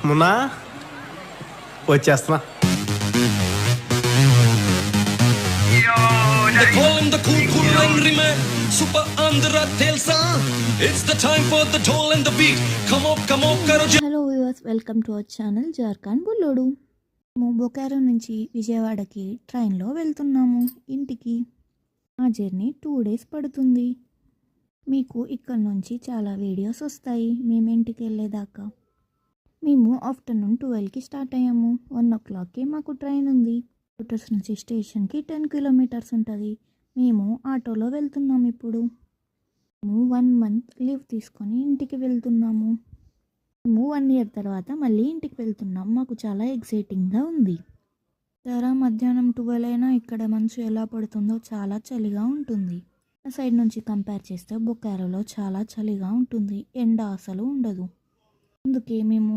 మున్నా వచ్చేస్తున్నా. They call him the cool, cool angry man. Super Andhra Telsa. It's the time for the toll and the beat. Come on, karo. Hello viewers, welcome to our channel Jharkhand Bullodu. మేము బొకారో నుంచి విజయవాడకి ట్రైన్లో వెళ్తున్నాము ఇంటికి. ఆ journey 2 days పడుతుంది. మీకు ఇక్కడ నుంచి చాలా వీడియోస్ వస్తాయి మేము ఇంటికి వెళ్ళేదాకా. మేము ఆఫ్టర్నూన్ 12కి స్టార్ట్ అయ్యాము. 1 o'clockకి మాకు ట్రైన్ ఉంది. లోటస్ నుంచి స్టేషన్కి 10 kilometers ఉంటుంది. మేము ఆటోలో వెళ్తున్నాము. ఇప్పుడు మేము 1 month లీవ్ తీసుకొని ఇంటికి వెళ్తున్నాము. మేము 1 year తర్వాత మళ్ళీ ఇంటికి వెళ్తున్నాం. మాకు చాలా ఎక్సైటింగ్గా ఉంది. జరా మధ్యాహ్నం 12 అయినా ఇక్కడ మంచు ఎలా పడుతుందో చాలా చలిగా ఉంటుంది. ఆ సైడ్ నుంచి కంపేర్ చేస్తే బొకారోలో చాలా చలిగా ఉంటుంది. ఎండ అసలు ఉండదు. అందుకే మేము